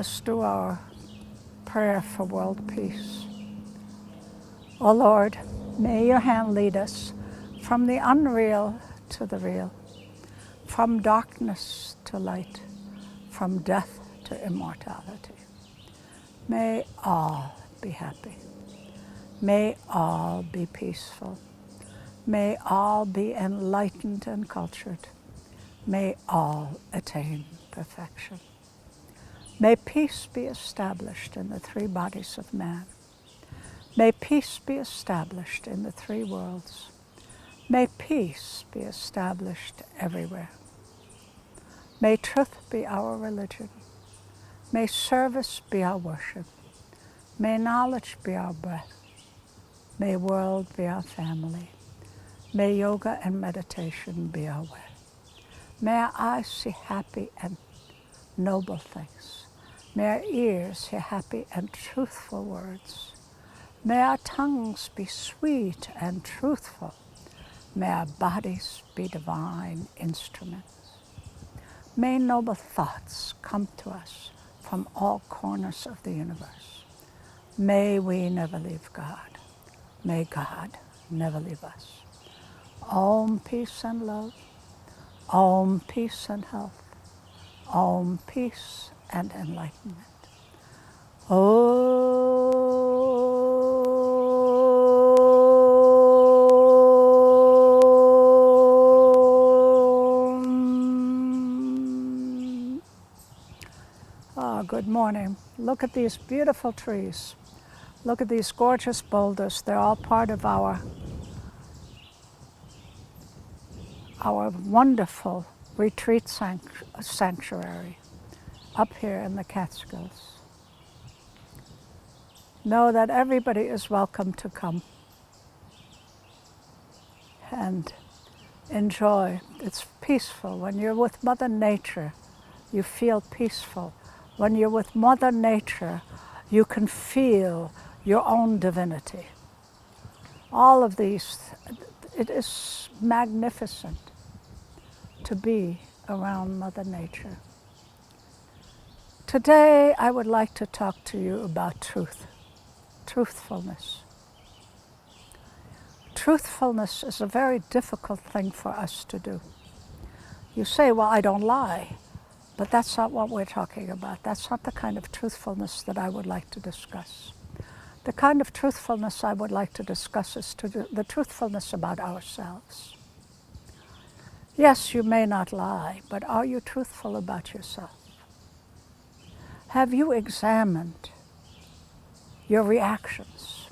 us do our prayer for world peace. O Lord, may your hand lead us from the unreal to the real, from darkness to light, from death to immortality. May all be happy. May all be peaceful. May all be enlightened and cultured. May all attain perfection. May peace be established in the three bodies of man. May peace be established in the three worlds. May peace be established everywhere. May truth be our religion. May service be our worship. May knowledge be our breath. May world be our family. May yoga and meditation be our way. May our eyes see happy and noble things. May our ears hear happy and truthful words. May our tongues be sweet and truthful. May our bodies be divine instruments. May noble thoughts come to us from all corners of the universe. May we never leave God. May God never leave us. Om, peace and love. Om, peace and health. Om, peace and enlightenment. Om. Good morning. Look at these beautiful trees. Look at these gorgeous boulders. They're all part of our wonderful retreat sanctuary up here in the Catskills. Know that everybody is welcome to come and enjoy. It's peaceful. When you're with Mother Nature, you feel peaceful. When you're with Mother Nature, you can feel your own divinity. All of these, it is magnificent to be around Mother Nature. Today, I would like to talk to you about truth, truthfulness. Truthfulness is a very difficult thing for us to do. You say, well, I don't lie, but that's not what we're talking about. That's not the kind of truthfulness that I would like to discuss. The kind of truthfulness I would like to discuss is the truthfulness about ourselves. Yes, you may not lie, but are you truthful about yourself? Have you examined your reactions?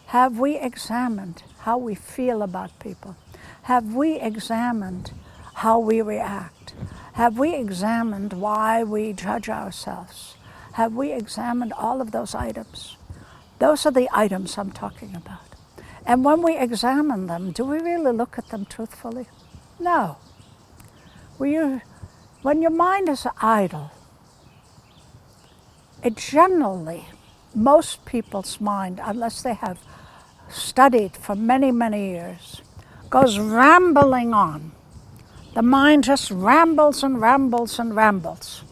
Have we examined how we feel about people? Have we examined how we react? Have we examined why we judge ourselves? Have we examined all of those items? Those are the items I'm talking about. And when we examine them, do we really look at them truthfully? No. When your mind is idle, it generally, most people's mind, unless they have studied for many, many years, goes rambling on. The mind just rambles and rambles and rambles.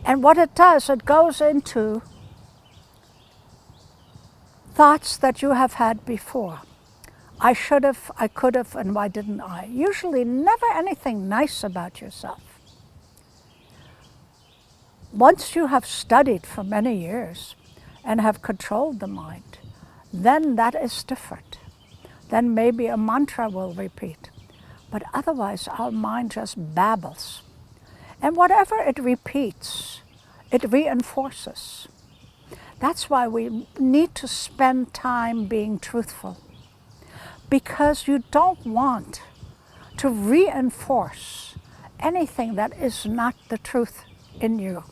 And what it does, it goes into thoughts that you have had before. I should have, I could have, and why didn't I? Usually never anything nice about yourself. Once you have studied for many years and have controlled the mind, then that is different. Then maybe a mantra will repeat. But otherwise, our mind just babbles. And whatever it repeats, it reinforces. That's why we need to spend time being truthful. Because you don't want to reinforce anything that is not the truth in you.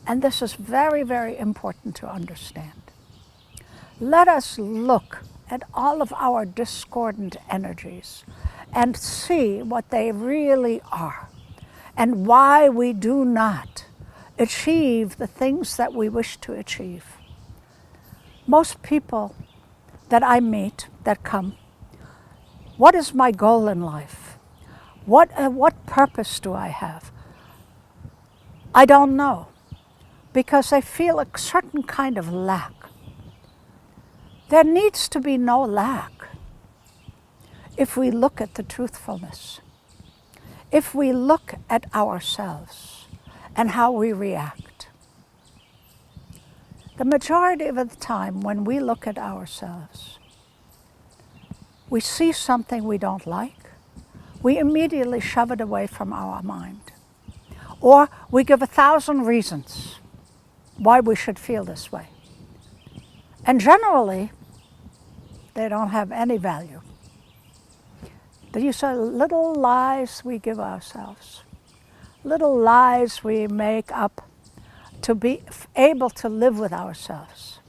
And this is very, very important to understand. Let us look at all of our discordant energies and see what they really are and why we do not achieve the things that we wish to achieve. Most people that I meet that come, what is my goal in life? What purpose do I have? I don't know. because they feel a certain kind of lack. There needs to be no lack if we look at the truthfulness, if we look at ourselves and how we react. The majority of the time when we look at ourselves, we see something we don't like, we immediately shove it away from our mind. Or we give 1,000 reasons why we should feel this way. And generally, they don't have any value. These are little lies we give ourselves, little lies we make up to be able to live with ourselves.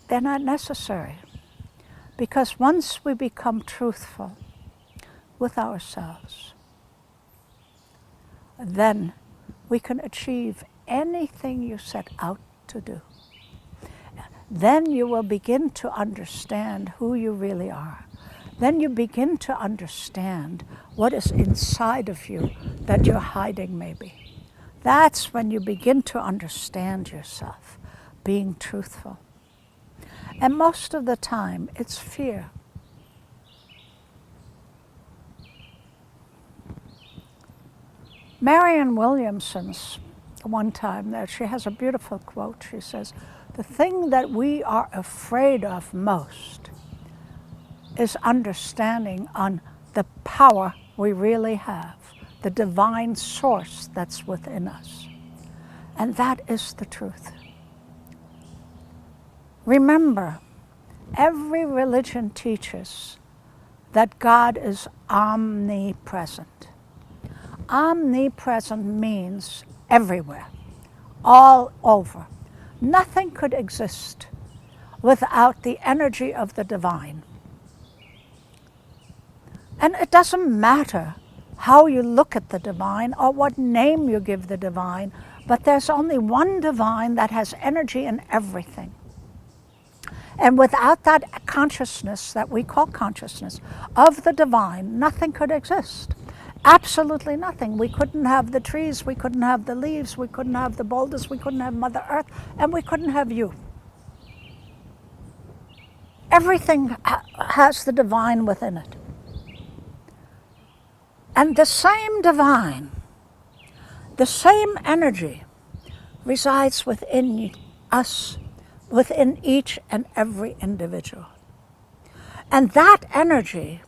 They're not necessary, because once we become truthful with ourselves, then we can achieve anything you set out to do. Then you will begin to understand who you really are. Then you begin to understand what is inside of you that you're hiding maybe. That's when you begin to understand yourself, being truthful. And most of the time, it's fear. Marianne Williamson's one time there, she has a beautiful quote. She says, "The thing that we are afraid of most is understanding on the power we really have, the divine source that's within us." And that is the truth. Remember, every religion teaches that God is omnipresent. Omnipresent means everywhere, all over. Nothing could exist without the energy of the divine. And it doesn't matter how you look at the divine or what name you give the divine, but there's only one divine that has energy in everything. And without that consciousness that we call consciousness of the divine, nothing could exist. Absolutely nothing. We couldn't have the trees, we couldn't have the leaves, we couldn't have the boulders, we couldn't have Mother Earth, and we couldn't have you. Everything has the divine within it. And the same divine, the same energy resides within us, within each and every individual. And that energy,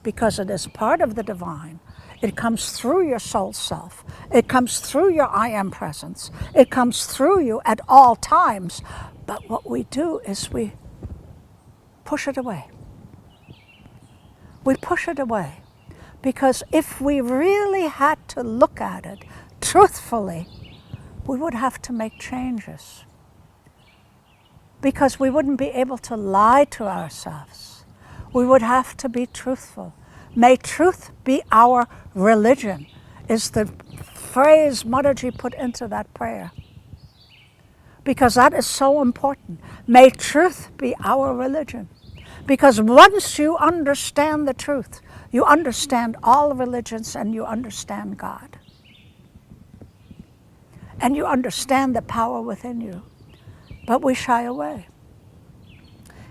because it is part of the divine, it comes through your soul self. It comes through your I am presence. It comes through you at all times. But what we do is we push it away. We push it away. Because if we really had to look at it truthfully, we would have to make changes. Because we wouldn't be able to lie to ourselves. We would have to be truthful. May truth be our religion, is the phrase Mataji put into that prayer. Because that is so important. May truth be our religion. Because once you understand the truth, you understand all religions and you understand God. And you understand the power within you. But we shy away.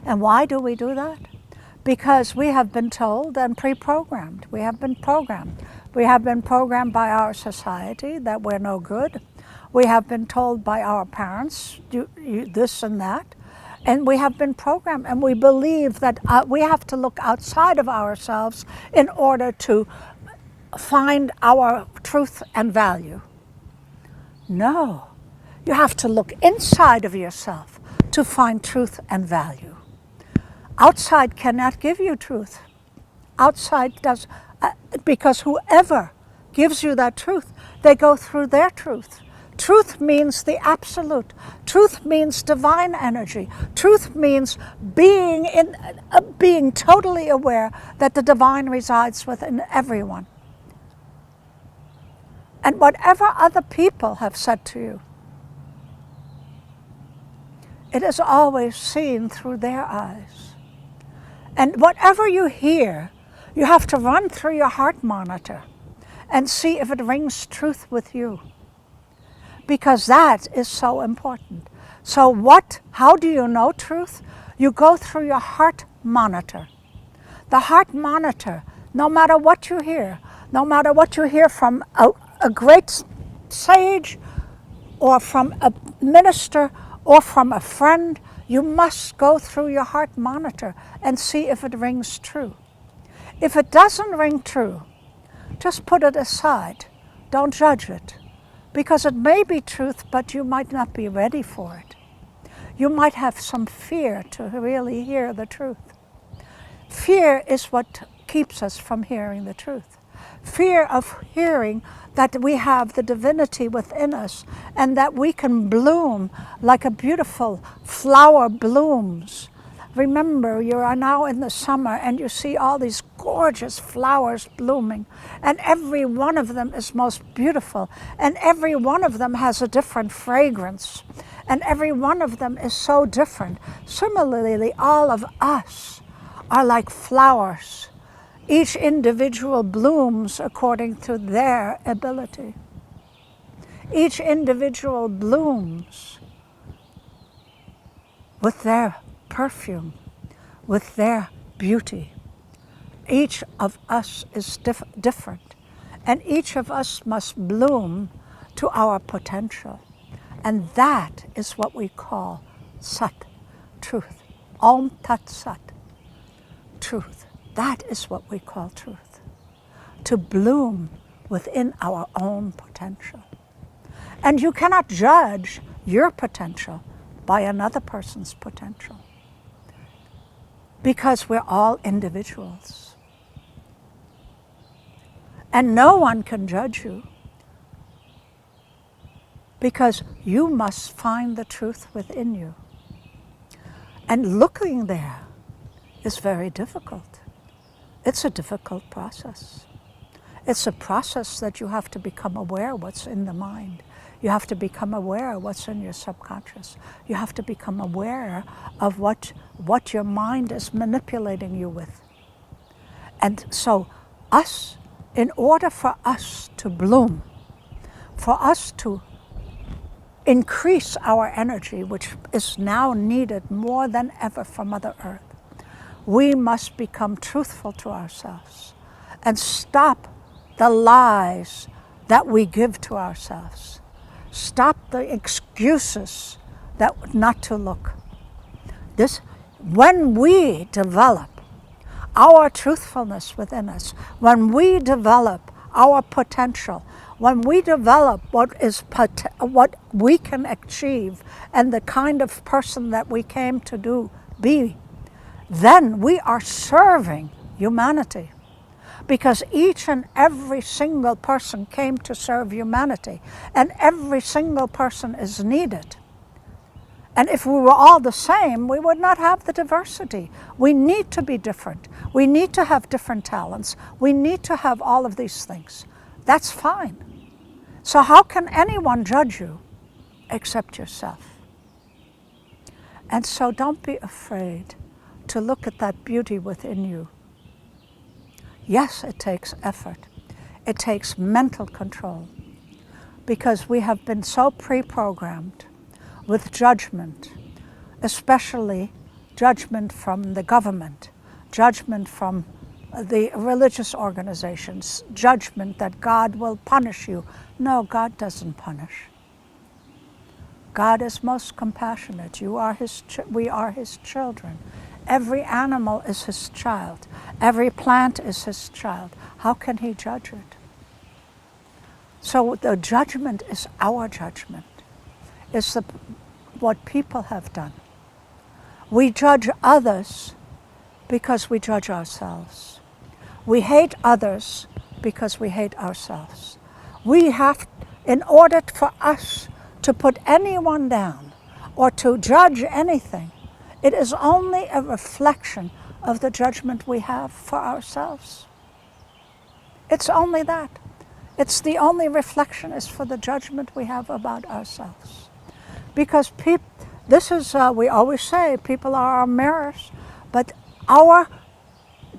And why do we do that? Because we have been told and pre-programmed. We have been programmed. We have been programmed by our society that we're no good. We have been told by our parents, you this and that. And we have been programmed, and we believe that we have to look outside of ourselves in order to find our truth and value. No, you have to look inside of yourself to find truth and value. Outside cannot give you truth. Outside does, because whoever gives you that truth, they go through their truth. Truth means the absolute. Truth means divine energy. Truth means being totally aware that the divine resides within everyone. And whatever other people have said to you, it is always seen through their eyes. And whatever you hear, you have to run through your heart monitor and see if it rings truth with you. because that is so important. So how do you know truth? You go through your heart monitor. The heart monitor, no matter what you hear, no matter what you hear from a great sage or from a minister or from a friend, you must go through your heart monitor and see if it rings true. If it doesn't ring true, just put it aside. Don't judge it, because it may be truth, but you might not be ready for it. You might have some fear to really hear the truth. Fear is what keeps us from hearing the truth. Fear of hearing that we have the divinity within us and that we can bloom like a beautiful flower blooms. Remember, you are now in the summer and you see all these gorgeous flowers blooming, and every one of them is most beautiful, and every one of them has a different fragrance, and every one of them is so different. Similarly, all of us are like flowers. Each individual blooms according to their ability. Each individual blooms with their perfume, with their beauty. Each of us is different, and each of us must bloom to our potential. And that is what we call Sat, truth. Om Tat Sat, truth. That is what we call truth. To bloom within our own potential. And you cannot judge your potential by another person's potential, because we're all individuals. And no one can judge you, because you must find the truth within you. And looking there is very difficult. It's a difficult process. It's a process that you have to become aware what's in the mind. You have to become aware of what's in your subconscious. You have to become aware of what your mind is manipulating you with. And so in order for us to bloom, for us to increase our energy, which is now needed more than ever from Mother Earth, we must become truthful to ourselves and stop the lies that we give to ourselves. Stop the excuses that not to look. When we develop our truthfulness within us, when we develop our potential, when we develop what we can achieve and the kind of person that we came to be, then we are serving humanity. Because each and every single person came to serve humanity, and every single person is needed. And if we were all the same, we would not have the diversity. We need to be different. We need to have different talents. We need to have all of these things. That's fine. So how can anyone judge you except yourself? And so don't be afraid to look at that beauty within you. Yes, it takes effort. It takes mental control, because we have been so pre-programmed with judgment, especially judgment from the government, judgment from the religious organizations, judgment that God will punish you. No, God doesn't punish. God is most compassionate. We are His children. Every animal is His child. Every plant is His child. How can He judge it? So the judgment is our judgment. It's what people have done. We judge others because we judge ourselves. We hate others because we hate ourselves. In order for us to put anyone down or to judge anything, it is only a reflection of the judgment we have for ourselves. It's only that. It's the only reflection is for the judgment we have about ourselves. Because we always say people are our mirrors, but our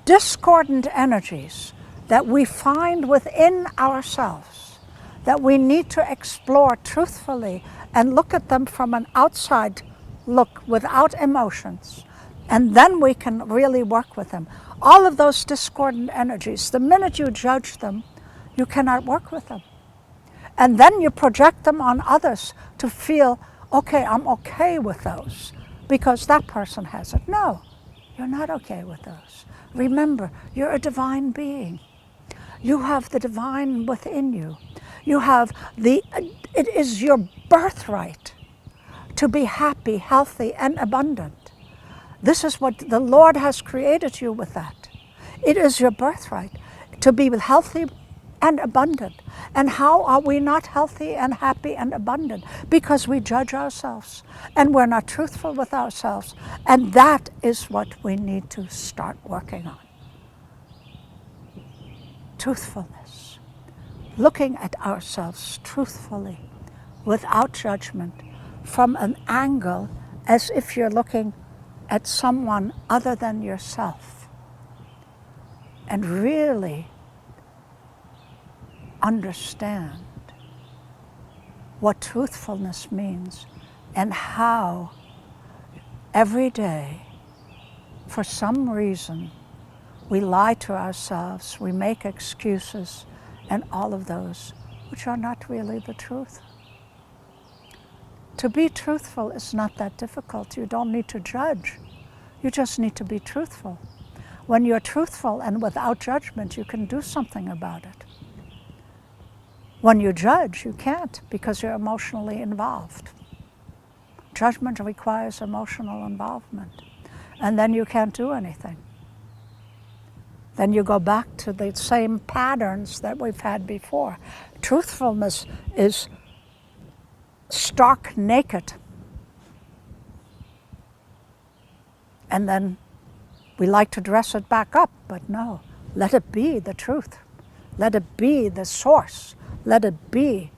discordant energies that we find within ourselves, that we need to explore truthfully and look at them from an outside look without emotions. And then we can really work with them. All of those discordant energies, the minute you judge them, you cannot work with them. And then you project them on others to feel, okay, I'm okay with those because that person has it. No, you're not okay with those. Remember, you're a divine being. You have the divine within you. You have it is your birthright to be happy, healthy, and abundant. This is what the Lord has created you with that. It is your birthright to be healthy and abundant. And how are we not healthy and happy and abundant? Because we judge ourselves and we're not truthful with ourselves. And that is what we need to start working on. Truthfulness. Looking at ourselves truthfully, without judgment, from an angle as if you're looking at someone other than yourself. And really understand what truthfulness means and how every day, for some reason, we lie to ourselves, we make excuses, and all of those which are not really the truth. To be truthful is not that difficult. You don't need to judge. You just need to be truthful. When you're truthful and without judgment, you can do something about it. When you judge, you can't because you're emotionally involved. Judgment requires emotional involvement, and then you can't do anything. Then you go back to the same patterns that we've had before. Truthfulness is stark naked. And then we like to dress it back up, but no, let it be the truth. Let it be the source. Let it be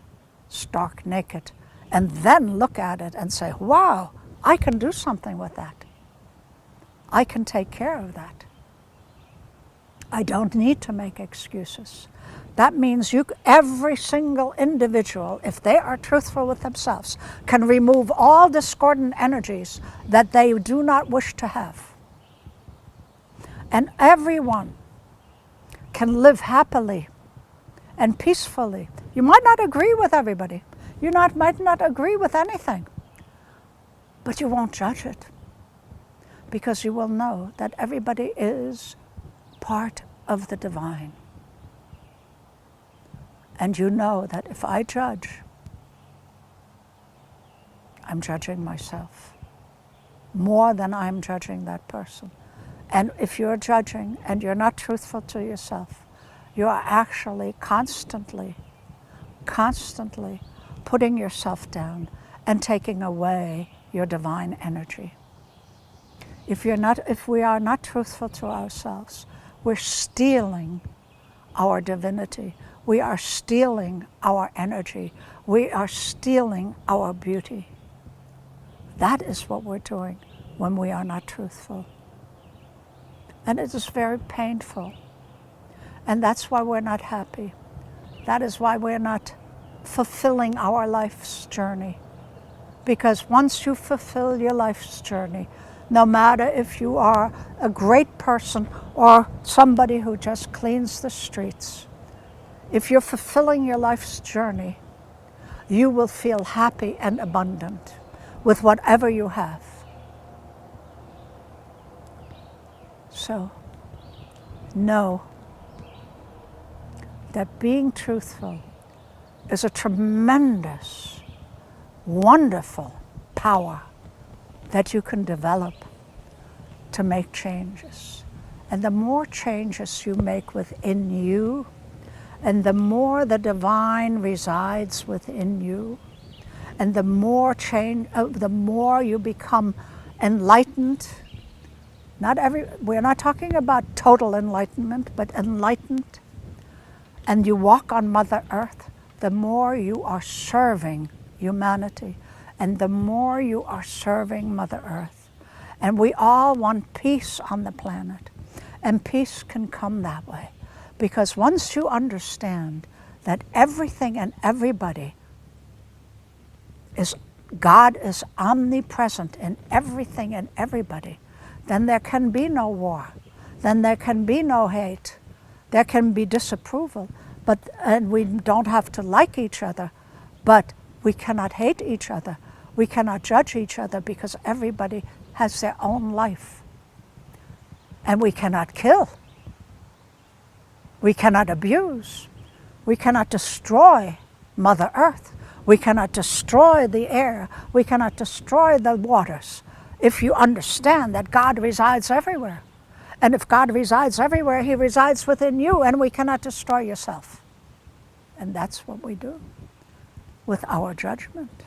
stark naked. And then look at it and say, wow, I can do something with that. I can take care of that. I don't need to make excuses. That means every single individual, if they are truthful with themselves, can remove all discordant energies that they do not wish to have. And everyone can live happily and peacefully. You might not agree with everybody. You might not agree with anything. But you won't judge it. Because you will know that everybody is part of the divine. And you know that if I judge, I'm judging myself more than I'm judging that person. And if you're judging and you're not truthful to yourself, you are actually constantly putting yourself down and taking away your divine energy. If we are not truthful to ourselves, we're stealing our divinity. We are stealing our energy. We are stealing our beauty. That is what we're doing when we are not truthful. And it is very painful. And that's why we're not happy. That is why we're not fulfilling our life's journey. Because once you fulfill your life's journey, no matter if you are a great person or somebody who just cleans the streets, if you're fulfilling your life's journey, you will feel happy and abundant with whatever you have. So, know that being truthful is a tremendous, wonderful power that you can develop to make changes. And the more changes you make within you, and the more the divine resides within you, and the more the more you become enlightened. We're not talking about total enlightenment, but enlightened, and you walk on Mother Earth, the more you are serving humanity, and the more you are serving Mother Earth. And we all want peace on the planet, and peace can come that way. Because once you understand that everything and everybody God is omnipresent in everything and everybody, then there can be no war. Then there can be no hate. There can be disapproval. And we don't have to like each other, but we cannot hate each other. We cannot judge each other because everybody has their own life. And we cannot kill. We cannot abuse. We cannot destroy Mother Earth. We cannot destroy the air. We cannot destroy the waters if you understand that God resides everywhere. And if God resides everywhere, He resides within you, and we cannot destroy yourself. And that's what we do with our judgment.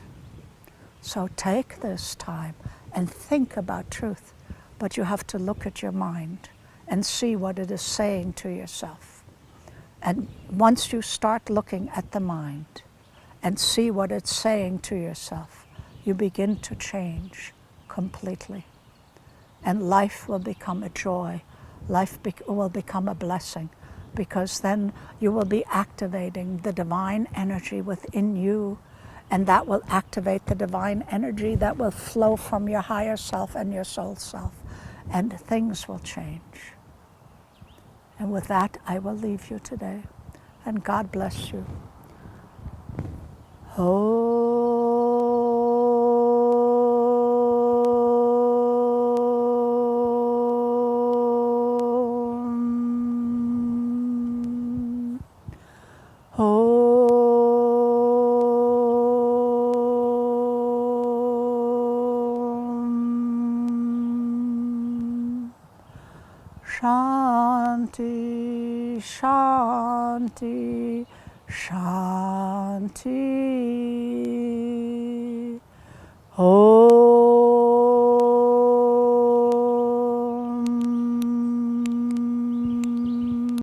So take this time and think about truth, but you have to look at your mind and see what it is saying to yourself. And once you start looking at the mind and see what it's saying to yourself, you begin to change completely. And life will become a joy. Life will become a blessing, because then you will be activating the divine energy within you, and that will activate the divine energy that will flow from your higher self and your soul self, and things will change. And with that, I will leave you today, and God bless you. Shanti, Shanti, Shanti.